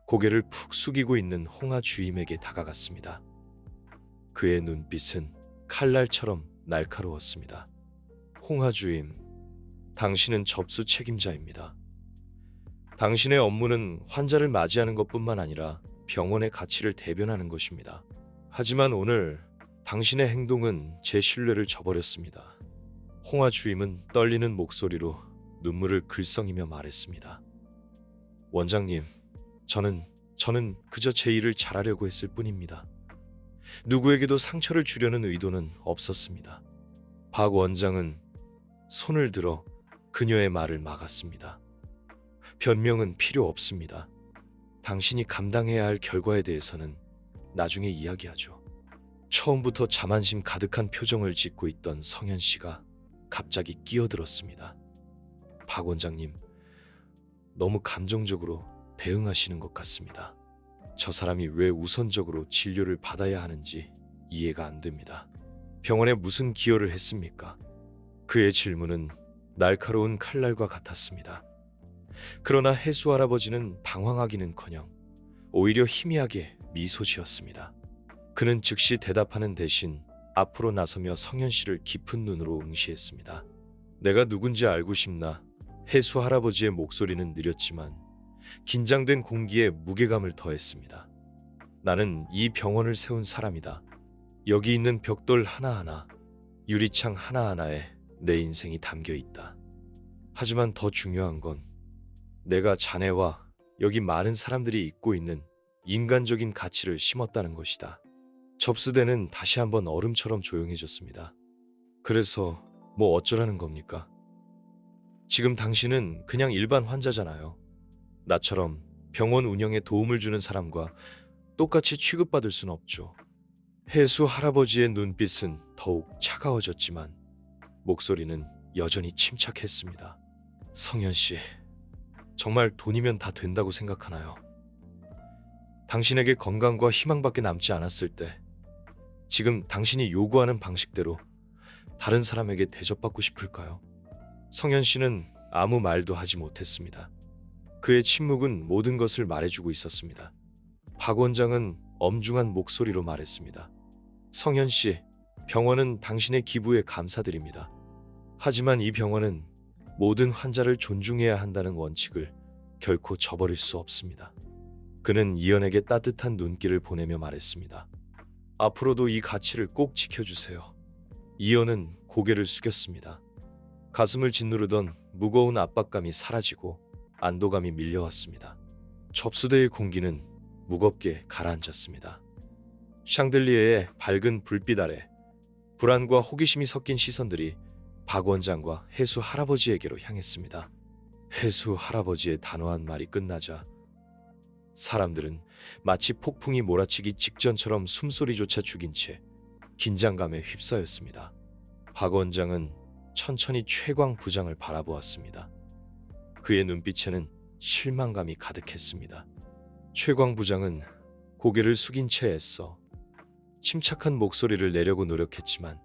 고개를 푹 숙이고 있는 홍하 주임에게 다가갔습니다. 그의 눈빛은 칼날처럼 날카로웠습니다. 홍하 주임, 당신은 접수 책임자입니다. 당신의 업무는 환자를 맞이하는 것뿐만 아니라 병원의 가치를 대변하는 것입니다. 하지만 오늘 당신의 행동은 제 신뢰를 저버렸습니다. 홍하 주임은 떨리는 목소리로 눈물을 글썽이며 말했습니다. 원장님, 저는 그저 제 일을 잘하려고 했을 뿐입니다. 누구에게도 상처를 주려는 의도는 없었습니다. 박 원장은 손을 들어 그녀의 말을 막았습니다. 변명은 필요 없습니다. 당신이 감당해야 할 결과에 대해서는 나중에 이야기하죠. 처음부터 자만심 가득한 표정을 짓고 있던 성현 씨가 갑자기 끼어들었습니다. 박 원장님, 너무 감정적으로 대응하시는 것 같습니다. 저 사람이 왜 우선적으로 진료를 받아야 하는지 이해가 안 됩니다. 병원에 무슨 기여를 했습니까? 그의 질문은 날카로운 칼날과 같았습니다. 그러나 해수 할아버지는 당황하기는커녕 오히려 희미하게 미소 지었습니다. 그는 즉시 대답하는 대신 앞으로 나서며 성현 씨를 깊은 눈으로 응시했습니다. 내가 누군지 알고 싶나? 해수 할아버지의 목소리는 느렸지만 긴장된 공기에 무게감을 더했습니다. 나는 이 병원을 세운 사람이다. 여기 있는 벽돌 하나하나, 유리창 하나하나에 내 인생이 담겨 있다. 하지만 더 중요한 건 내가 자네와 여기 많은 사람들이 잊고 있는 인간적인 가치를 심었다는 것이다. 접수대는 다시 한번 얼음처럼 조용해졌습니다. 그래서 뭐 어쩌라는 겁니까? 지금 당신은 그냥 일반 환자잖아요. 나처럼 병원 운영에 도움을 주는 사람과 똑같이 취급받을 순 없죠. 해수 할아버지의 눈빛은 더욱 차가워졌지만 목소리는 여전히 침착했습니다. 성현 씨, 정말 돈이면 다 된다고 생각하나요? 당신에게 건강과 희망밖에 남지 않았을 때 지금 당신이 요구하는 방식대로 다른 사람에게 대접받고 싶을까요? 성현 씨는 아무 말도 하지 못했습니다. 그의 침묵은 모든 것을 말해주고 있었습니다. 박 원장은 엄중한 목소리로 말했습니다. 성현 씨, 병원은 당신의 기부에 감사드립니다. 하지만 이 병원은 모든 환자를 존중해야 한다는 원칙을 결코 저버릴 수 없습니다. 그는 이연에게 따뜻한 눈길을 보내며 말했습니다. 앞으로도 이 가치를 꼭 지켜주세요. 이연은 고개를 숙였습니다. 가슴을 짓누르던 무거운 압박감이 사라지고 안도감이 밀려왔습니다. 접수대의 공기는 무겁게 가라앉았습니다. 샹들리에의 밝은 불빛 아래 불안과 호기심이 섞인 시선들이 박 원장과 해수 할아버지에게로 향했습니다. 해수 할아버지의 단호한 말이 끝나자 사람들은 마치 폭풍이 몰아치기 직전처럼 숨소리조차 죽인 채 긴장감에 휩싸였습니다. 박 원장은 천천히 최광 부장을 바라보았습니다. 그의 눈빛에는 실망감이 가득했습니다. 최광 부장은 고개를 숙인 채 애써 침착한 목소리를 내려고 노력했지만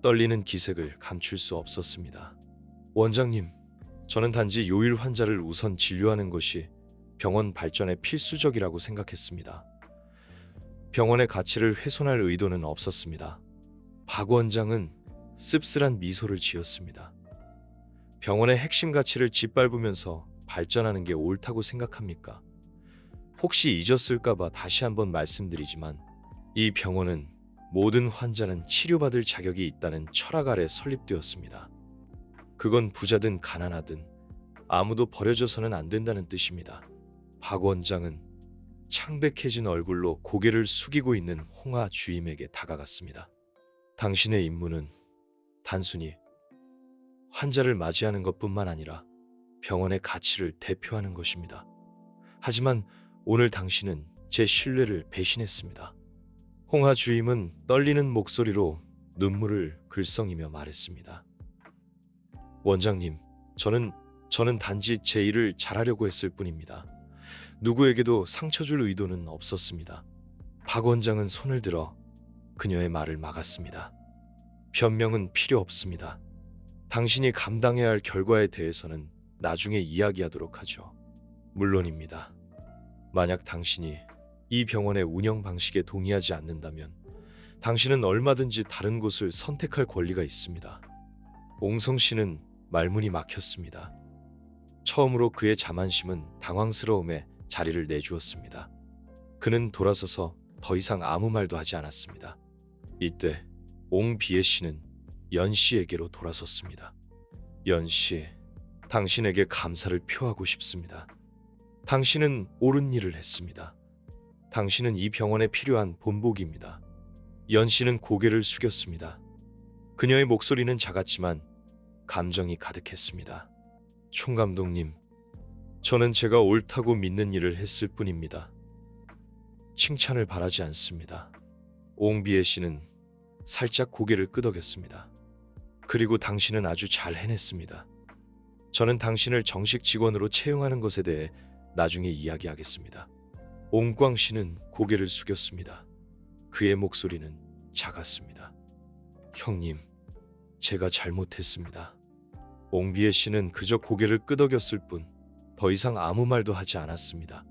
떨리는 기색을 감출 수 없었습니다. 원장님, 저는 단지 요일 환자를 우선 진료하는 것이 병원 발전에 필수적이라고 생각했습니다. 병원의 가치를 훼손할 의도는 없었습니다. 박 원장은 씁쓸한 미소를 지었습니다. 병원의 핵심 가치를 짓밟으면서 발전하는 게 옳다고 생각합니까? 혹시 잊었을까봐 다시 한번 말씀드리지만 이 병원은 모든 환자는 치료받을 자격이 있다는 철학 아래 설립되었습니다. 그건 부자든 가난하든 아무도 버려져서는 안 된다는 뜻입니다. 박 원장은 창백해진 얼굴로 고개를 숙이고 있는 홍하 주임에게 다가갔습니다. 당신의 임무는 단순히 환자를 맞이하는 것뿐만 아니라 병원의 가치를 대표하는 것입니다. 하지만 오늘 당신은 제 신뢰를 배신했습니다. 홍하 주임은 떨리는 목소리로 눈물을 글썽이며 말했습니다. 원장님, 저는 단지 제 일을 잘하려고 했을 뿐입니다. 누구에게도 상처 줄 의도는 없었습니다. 박 원장은 손을 들어 그녀의 말을 막았습니다. 변명은 필요 없습니다. 당신이 감당해야 할 결과에 대해서는 나중에 이야기하도록 하죠. 물론입니다. 만약 당신이 이 병원의 운영 방식에 동의하지 않는다면 당신은 얼마든지 다른 곳을 선택할 권리가 있습니다. 옹성 씨는 말문이 막혔습니다. 처음으로 그의 자만심은 당황스러움에 자리를 내주었습니다. 그는 돌아서서 더 이상 아무 말도 하지 않았습니다. 이때 옹비에 씨는 연 씨에게로 돌아섰습니다. 연 씨, 당신에게 감사를 표하고 싶습니다. 당신은 옳은 일을 했습니다. 당신은 이 병원에 필요한 본보기입니다. 연 씨는 고개를 숙였습니다. 그녀의 목소리는 작았지만 감정이 가득했습니다. 총감독님, 저는 제가 옳다고 믿는 일을 했을 뿐입니다. 칭찬을 바라지 않습니다. 옹비에 씨는 살짝 고개를 끄덕였습니다. 그리고 당신은 아주 잘 해냈습니다. 저는 당신을 정식 직원으로 채용하는 것에 대해 나중에 이야기하겠습니다. 옹광 씨는 고개를 숙였습니다. 그의 목소리는 작았습니다. 형님, 제가 잘못했습니다. 옹비에 씨는 그저 고개를 끄덕였을 뿐 더 이상 아무 말도 하지 않았습니다.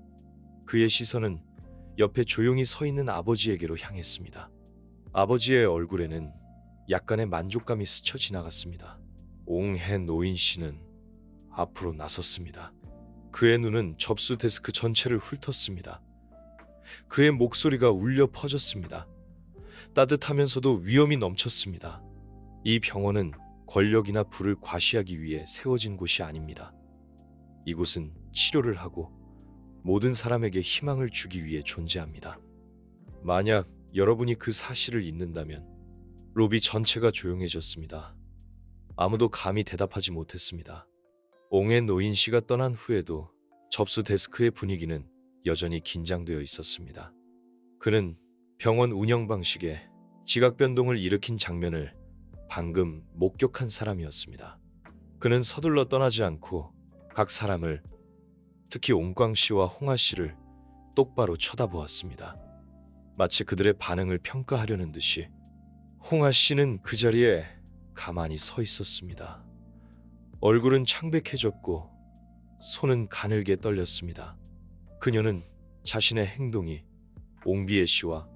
그의 시선은 옆에 조용히 서 있는 아버지에게로 향했습니다. 아버지의 얼굴에는 약간의 만족감이 스쳐 지나갔습니다. 옹해 노인 씨는 앞으로 나섰습니다. 그의 눈은 접수 데스크 전체를 훑었습니다. 그의 목소리가 울려 퍼졌습니다. 따뜻하면서도 위험이 넘쳤습니다. 이 병원은 권력이나 부를 과시하기 위해 세워진 곳이 아닙니다. 이곳은 치료를 하고 모든 사람에게 희망을 주기 위해 존재합니다. 만약 여러분이 그 사실을 잊는다면. 로비 전체가 조용해졌습니다. 아무도 감히 대답하지 못했습니다. 옹의 노인 씨가 떠난 후에도 접수 데스크의 분위기는 여전히 긴장되어 있었습니다. 그는 병원 운영 방식에 지각 변동을 일으킨 장면을 방금 목격한 사람이었습니다. 그는 서둘러 떠나지 않고 각 사람을, 특히 옹광 씨와 홍아 씨를 똑바로 쳐다보았습니다. 마치 그들의 반응을 평가하려는 듯이. 홍아 씨는 그 자리에 가만히 서 있었습니다. 얼굴은 창백해졌고 손은 가늘게 떨렸습니다. 그녀는 자신의 행동이 옹비에 씨와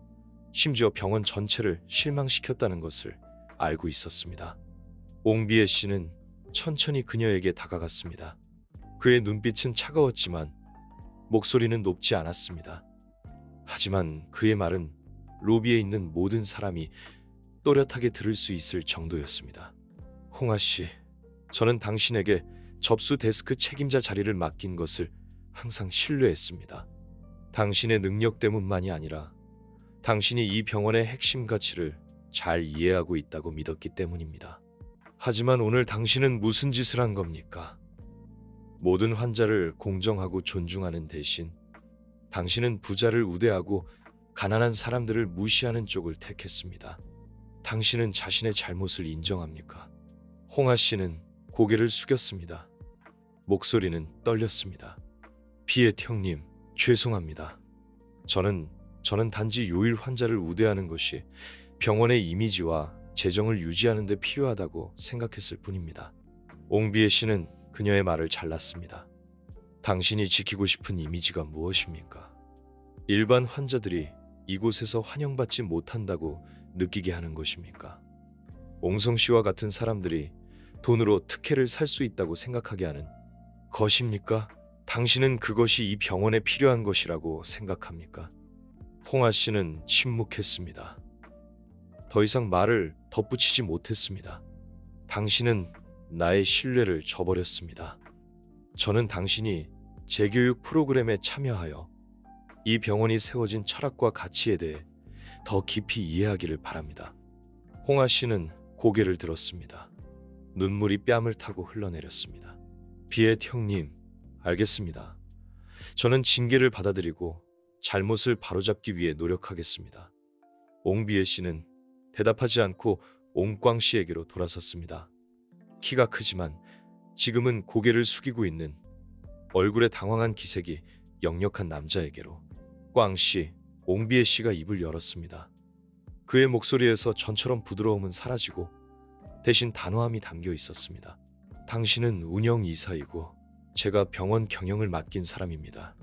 심지어 병원 전체를 실망시켰다는 것을 알고 있었습니다. 옹비에 씨는 천천히 그녀에게 다가갔습니다. 그의 눈빛은 차가웠지만 목소리는 높지 않았습니다. 하지만 그의 말은 로비에 있는 모든 사람이 또렷하게 들을 수 있을 정도였습니다. 홍아 씨, 저는 당신에게 접수 데스크 책임자 자리를 맡긴 것을 항상 신뢰했습니다. 당신의 능력 때문만이 아니라 당신이 이 병원의 핵심 가치를 잘 이해하고 있다고 믿었기 때문입니다. 하지만 오늘 당신은 무슨 짓을 한 겁니까? 모든 환자를 공정하고 존중하는 대신 당신은 부자를 우대하고 가난한 사람들을 무시하는 쪽을 택했습니다. 당신은 자신의 잘못을 인정합니까? 홍아 씨는 고개를 숙였습니다. 목소리는 떨렸습니다. 비엣 형님, 죄송합니다. 저는 단지 요일 환자를 우대하는 것이 병원의 이미지와 재정을 유지하는 데 필요하다고 생각했을 뿐입니다. 옹비에 씨는 그녀의 말을 잘랐습니다. 당신이 지키고 싶은 이미지가 무엇입니까? 일반 환자들이 이곳에서 환영받지 못한다고 느끼게 하는 것입니까? 옹성 씨와 같은 사람들이 돈으로 특혜를 살 수 있다고 생각하게 하는 것입니까? 당신은 그것이 이 병원에 필요한 것이라고 생각합니까? 홍아 씨는 침묵했습니다. 더 이상 말을 덧붙이지 못했습니다. 당신은 나의 신뢰를 저버렸습니다. 저는 당신이 재교육 프로그램에 참여하여 이 병원이 세워진 철학과 가치에 대해 더 깊이 이해하기를 바랍니다. 홍아 씨는 고개를 들었습니다. 눈물이 뺨을 타고 흘러내렸습니다. 비엣 형님, 알겠습니다. 저는 징계를 받아들이고 잘못을 바로잡기 위해 노력하겠습니다. 옹비에 씨는 대답하지 않고 옹광 씨에게로 돌아섰습니다. 키가 크지만 지금은 고개를 숙이고 있는 얼굴에 당황한 기색이 역력한 남자에게로. 꽝 씨, 옹비에 씨가 입을 열었습니다. 그의 목소리에서 전처럼 부드러움은 사라지고 대신 단호함이 담겨 있었습니다. 당신은 운영 이사이고 제가 병원 경영을 맡긴 사람입니다.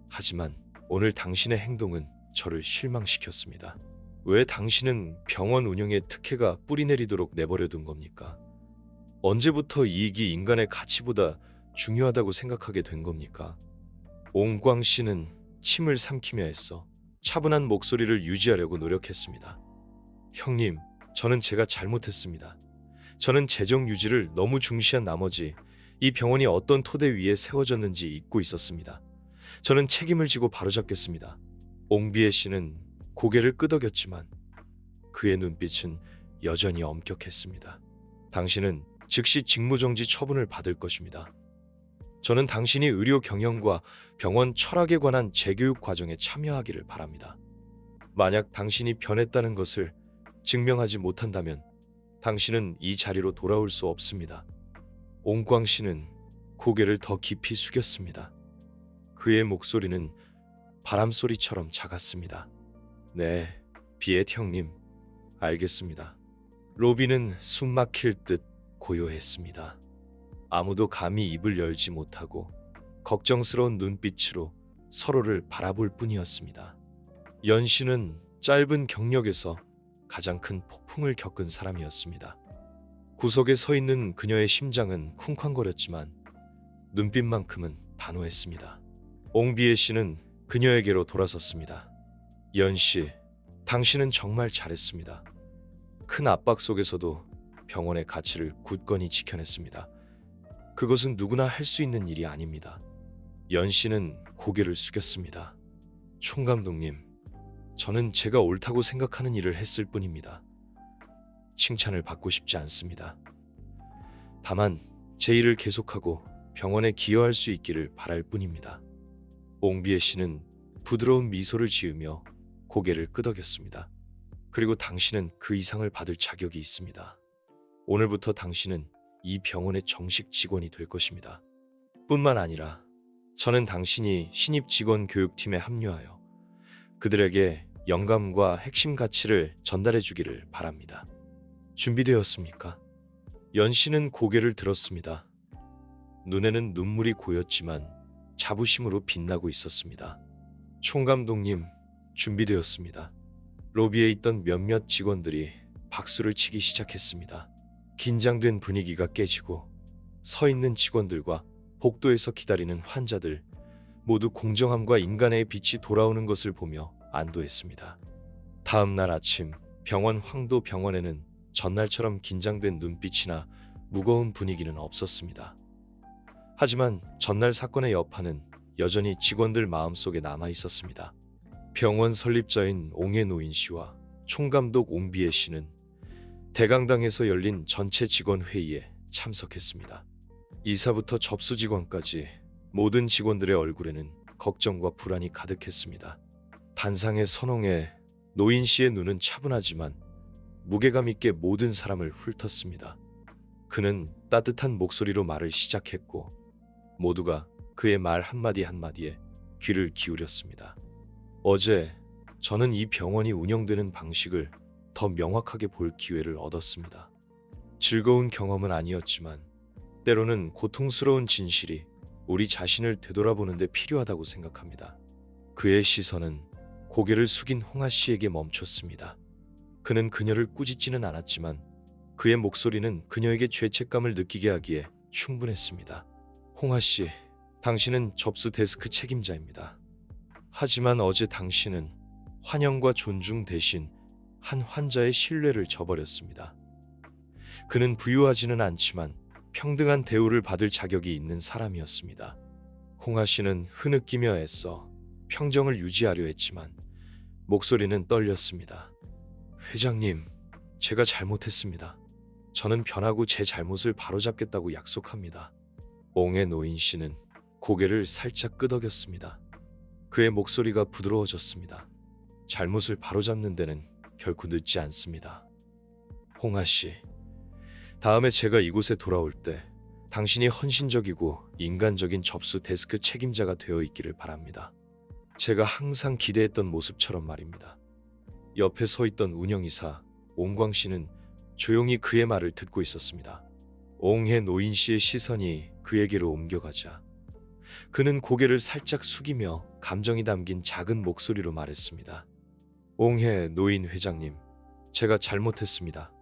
하지만 오늘 당신의 행동은 저를 실망시켰습니다. 왜 당신은 병원 운영의 특혜가 뿌리내리도록 내버려둔 겁니까? 언제부터 이익이 인간의 가치보다 중요하다고 생각하게 된 겁니까? 옹광 씨는 침을 삼키며 애써 차분한 목소리를 유지하려고 노력했습니다. 형님, 저는 제가 잘못했습니다. 저는 재정 유지를 너무 중시한 나머지 이 병원이 어떤 토대 위에 세워졌는지 잊고 있었습니다. 저는 책임을 지고 바로잡겠습니다. 옹비에 씨는 고개를 끄덕였지만 그의 눈빛은 여전히 엄격했습니다. 당신은 즉시 직무정지 처분을 받을 것입니다. 저는 당신이 의료 경영과 병원 철학에 관한 재교육 과정에 참여하기를 바랍니다. 만약 당신이 변했다는 것을 증명하지 못한다면 당신은 이 자리로 돌아올 수 없습니다. 옹광 씨는 고개를 더 깊이 숙였습니다. 그의 목소리는 바람소리처럼 작았습니다. 네, 비엣 형님, 알겠습니다. 로비는 숨 막힐 듯 고요했습니다. 아무도 감히 입을 열지 못하고 걱정스러운 눈빛으로 서로를 바라볼 뿐이었습니다. 연 씨는 짧은 경력에서 가장 큰 폭풍을 겪은 사람이었습니다. 구석에 서 있는 그녀의 심장은 쿵쾅거렸지만 눈빛만큼은 단호했습니다. 옹비에 씨는 그녀에게로 돌아섰습니다. 연 씨, 당신은 정말 잘했습니다. 큰 압박 속에서도 병원의 가치를 굳건히 지켜냈습니다. 그것은 누구나 할 수 있는 일이 아닙니다. 연 씨는 고개를 숙였습니다. 총감독님, 저는 제가 옳다고 생각하는 일을 했을 뿐입니다. 칭찬을 받고 싶지 않습니다. 다만 제 일을 계속하고 병원에 기여할 수 있기를 바랄 뿐입니다. 옹비에 씨는 부드러운 미소를 지으며 고개를 끄덕였습니다. 그리고 당신은 그 이상을 받을 자격이 있습니다. 오늘부터 당신은 이 병원의 정식 직원이 될 것입니다. 뿐만 아니라 저는 당신이 신입 직원 교육팀에 합류하여 그들에게 영감과 핵심 가치를 전달해 주기를 바랍니다. 준비되었습니까? 연 씨는 고개를 들었습니다. 눈에는 눈물이 고였지만 자부심으로 빛나고 있었습니다. 총감독님, 준비되었습니다. 로비에 있던 몇몇 직원들이 박수를 치기 시작했습니다. 긴장된 분위기가 깨지고 서 있는 직원들과 복도에서 기다리는 환자들 모두 공정함과 인간의 빛이 돌아오는 것을 보며 안도했습니다. 다음 날 아침 병원 황도 병원에는 전날처럼 긴장된 눈빛이나 무거운 분위기는 없었습니다. 하지만 전날 사건의 여파는 여전히 직원들 마음속에 남아 있었습니다. 병원 설립자인 옹해 노인 씨와 총감독 옹비에 씨는 대강당에서 열린 전체 직원 회의에 참석했습니다. 이사부터 접수 직원까지 모든 직원들의 얼굴에는 걱정과 불안이 가득했습니다. 단상의 선홍에 노인 씨의 눈은 차분하지만 무게감 있게 모든 사람을 훑었습니다. 그는 따뜻한 목소리로 말을 시작했고 모두가 그의 말 한마디 한마디에 귀를 기울였습니다. 어제 저는 이 병원이 운영되는 방식을 더 명확하게 볼 기회를 얻었습니다. 즐거운 경험은 아니었지만 때로는 고통스러운 진실이 우리 자신을 되돌아보는 데 필요하다고 생각합니다. 그의 시선은 고개를 숙인 홍아 씨에게 멈췄습니다. 그는 그녀를 꾸짖지는 않았지만 그의 목소리는 그녀에게 죄책감을 느끼게 하기에 충분했습니다. 홍아 씨, 당신은 접수 데스크 책임자입니다. 하지만 어제 당신은 환영과 존중 대신 한 환자의 신뢰를 저버렸습니다. 그는 부유하지는 않지만 평등한 대우를 받을 자격이 있는 사람이었습니다. 홍아 씨는 흐느끼며 애써 평정을 유지하려 했지만 목소리는 떨렸습니다. 회장님, 제가 잘못했습니다. 저는 변하고 제 잘못을 바로잡겠다고 약속합니다. 옹해 노인 씨는 고개를 살짝 끄덕였습니다. 그의 목소리가 부드러워졌습니다. 잘못을 바로잡는 데는 결코 늦지 않습니다. 홍아 씨, 다음에 제가 이곳에 돌아올 때 당신이 헌신적이고 인간적인 접수 데스크 책임자가 되어 있기를 바랍니다. 제가 항상 기대했던 모습처럼 말입니다. 옆에 서 있던 운영이사 옹광 씨는 조용히 그의 말을 듣고 있었습니다. 옹해 노인 씨의 시선이 그에게로 옮겨가자 그는 고개를 살짝 숙이며 감정이 담긴 작은 목소리로 말했습니다. 옹해 노인 회장님, 제가 잘못했습니다.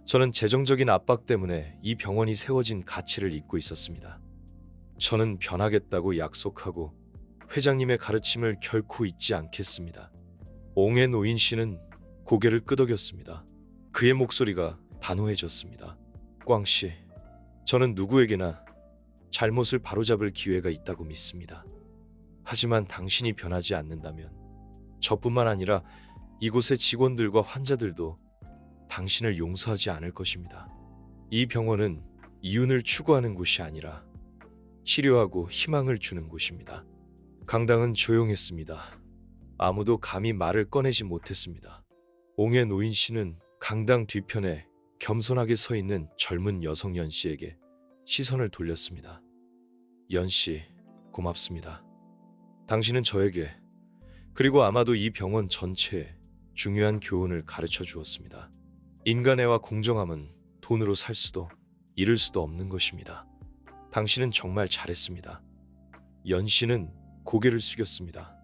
저는 재정적인 압박 때문에 이 병원이 세워진 가치를 잊고 있었습니다. 저는 변하겠다고 약속하고 회장님의 가르침을 결코 잊지 않겠습니다. 옹해 노인 씨는 고개를 끄덕였습니다. 그의 목소리가 단호해졌습니다. 꽝 씨, 저는 누구에게나 잘못을 바로잡을 기회가 있다고 믿습니다. 하지만 당신이 변하지 않는다면 저뿐만 아니라 이곳의 직원들과 환자들도 당신을 용서하지 않을 것입니다. 이 병원은 이윤을 추구하는 곳이 아니라 치료하고 희망을 주는 곳입니다. 강당은 조용했습니다. 아무도 감히 말을 꺼내지 못했습니다. 옹의 노인 씨는 강당 뒤편에 겸손하게 서 있는 젊은 여성 연 씨에게 시선을 돌렸습니다. 연 씨, 고맙습니다. 당신은 저에게, 그리고 아마도 이 병원 전체에 중요한 교훈을 가르쳐 주었습니다. 인간애와 공정함은 돈으로 살 수도 잃을 수도 없는 것입니다. 당신은 정말 잘했습니다. 연 씨는 고개를 숙였습니다.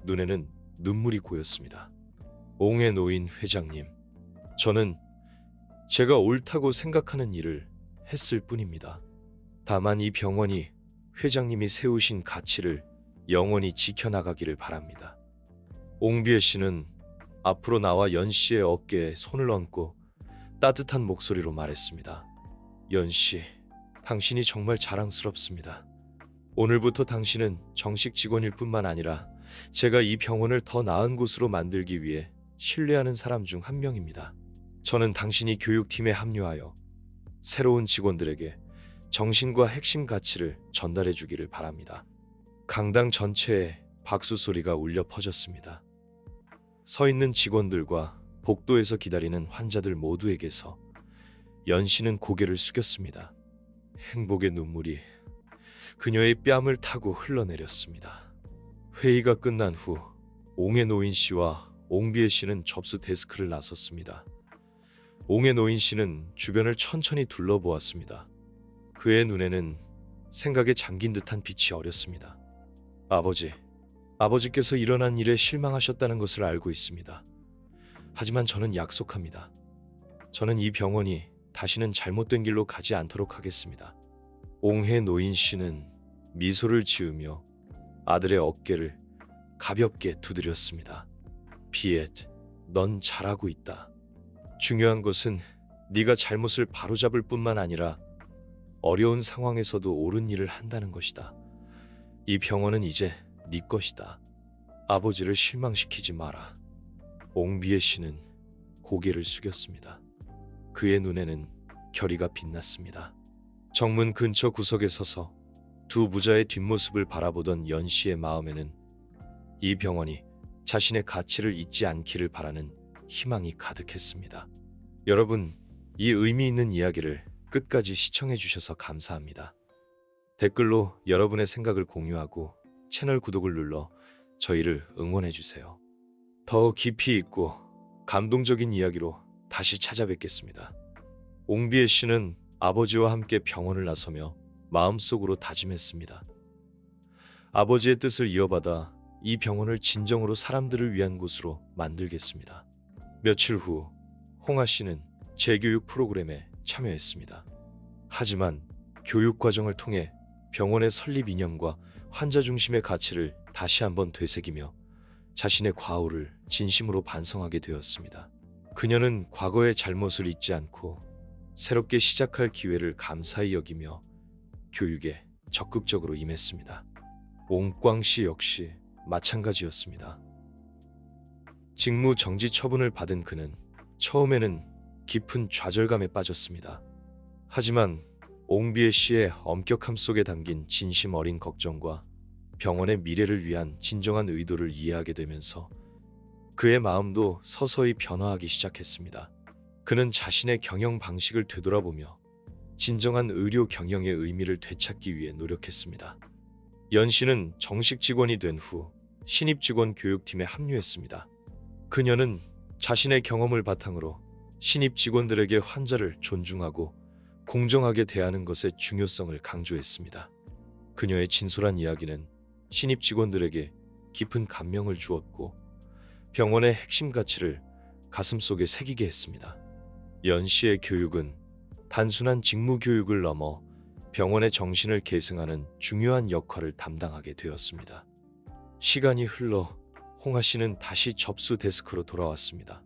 눈에는 눈물이 고였습니다. 옹의 노인 회장님, 저는 제가 옳다고 생각하는 일을 했을 뿐입니다. 다만 이 병원이 회장님이 세우신 가치를 영원히 지켜나가기를 바랍니다. 옹비에 씨는 앞으로 나와 연 씨의 어깨에 손을 얹고 따뜻한 목소리로 말했습니다. 연 씨, 당신이 정말 자랑스럽습니다. 오늘부터 당신은 정식 직원일 뿐만 아니라 제가 이 병원을 더 나은 곳으로 만들기 위해 신뢰하는 사람 중 한 명입니다. 저는 당신이 교육팀에 합류하여 새로운 직원들에게 정신과 핵심 가치를 전달해 주기를 바랍니다. 강당 전체에 박수 소리가 울려 퍼졌습니다. 서 있는 직원들과 복도에서 기다리는 환자들 모두에게서 연 씨는 고개를 숙였습니다. 행복의 눈물이 그녀의 뺨을 타고 흘러내렸습니다. 회의가 끝난 후 옹의 노인 씨와 옹비에 씨는 접수 데스크를 나섰습니다. 옹의 노인 씨는 주변을 천천히 둘러보았습니다. 그의 눈에는 생각에 잠긴 듯한 빛이 어렸습니다. 아버지께서 일어난 일에 실망하셨다는 것을 알고 있습니다. 하지만 저는 약속합니다. 저는 이 병원이 다시는 잘못된 길로 가지 않도록 하겠습니다. 옹의 노인 씨는 미소를 지으며 아들의 어깨를 가볍게 두드렸습니다. 비엣, 넌 잘하고 있다. 중요한 것은 네가 잘못을 바로잡을 뿐만 아니라 어려운 상황에서도 옳은 일을 한다는 것이다. 이 병원은 이제 네 것이다. 아버지를 실망시키지 마라. 옹비에 씨는 고개를 숙였습니다. 그의 눈에는 결의가 빛났습니다. 정문 근처 구석에 서서 두 부자의 뒷모습을 바라보던 연 씨의 마음에는 이 병원이 자신의 가치를 잊지 않기를 바라는 희망이 가득했습니다. 여러분, 이 의미 있는 이야기를 끝까지 시청해 주셔서 감사합니다. 댓글로 여러분의 생각을 공유하고 채널 구독을 눌러 저희를 응원해 주세요. 더 깊이 있고 감동적인 이야기로 다시 찾아뵙겠습니다. 옹비에 씨는 아버지와 함께 병원을 나서며 마음속으로 다짐했습니다. 아버지의 뜻을 이어받아 이 병원을 진정으로 사람들을 위한 곳으로 만들겠습니다. 며칠 후 홍아 씨는 재교육 프로그램에 참여했습니다. 하지만 교육 과정을 통해 병원의 설립 이념과 환자 중심의 가치를 다시 한번 되새기며 자신의 과오를 진심으로 반성하게 되었습니다. 그녀는 과거의 잘못을 잊지 않고 새롭게 시작할 기회를 감사히 여기며 교육에 적극적으로 임했습니다. 옹광 씨 역시 마찬가지였습니다. 직무 정지 처분을 받은 그는 처음에는 깊은 좌절감에 빠졌습니다. 하지만 옹비에 씨의 엄격함 속에 담긴 진심 어린 걱정과 병원의 미래를 위한 진정한 의도를 이해하게 되면서 그의 마음도 서서히 변화하기 시작했습니다. 그는 자신의 경영 방식을 되돌아보며 진정한 의료 경영의 의미를 되찾기 위해 노력했습니다. 연 씨는 정식 직원이 된 후 신입 직원 교육팀에 합류했습니다. 그녀는 자신의 경험을 바탕으로 신입 직원들에게 환자를 존중하고 공정하게 대하는 것의 중요성을 강조했습니다. 그녀의 진솔한 이야기는 신입 직원들에게 깊은 감명을 주었고 병원의 핵심 가치를 가슴속에 새기게 했습니다. 연 씨의 교육은 단순한 직무 교육을 넘어 병원의 정신을 계승하는 중요한 역할을 담당하게 되었습니다. 시간이 흘러 홍아 씨는 다시 접수 데스크로 돌아왔습니다.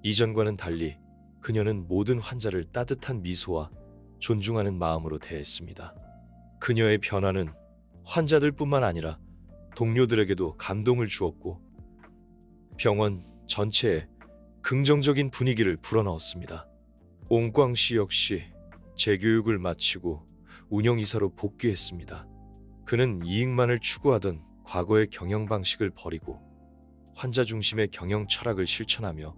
이전과는 달리 그녀는 모든 환자를 따뜻한 미소와 존중하는 마음으로 대했습니다. 그녀의 변화는 환자들뿐만 아니라 동료들에게도 감동을 주었고 병원 전체에 긍정적인 분위기를 불어넣었습니다. 옹광 씨 역시 재교육을 마치고 운영이사로 복귀했습니다. 그는 이익만을 추구하던 과거의 경영 방식을 버리고 환자 중심의 경영 철학을 실천하며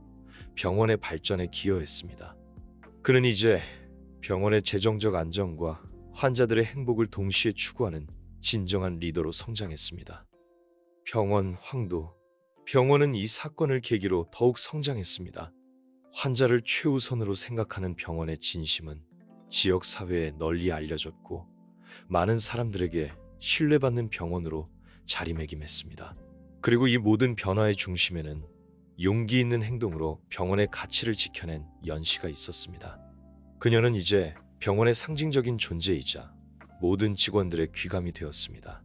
병원의 발전에 기여했습니다. 그는 이제 병원의 재정적 안정과 환자들의 행복을 동시에 추구하는 진정한 리더로 성장했습니다. 병원 황도. 병원은 이 사건을 계기로 더욱 성장했습니다. 환자를 최우선으로 생각하는 병원의 진심은 지역 사회에 널리 알려졌고 많은 사람들에게 신뢰받는 병원으로 자리매김했습니다. 그리고 이 모든 변화의 중심에는 용기 있는 행동으로 병원의 가치를 지켜낸 연 씨가 있었습니다. 그녀는 이제 병원의 상징적인 존재이자 모든 직원들의 귀감이 되었습니다.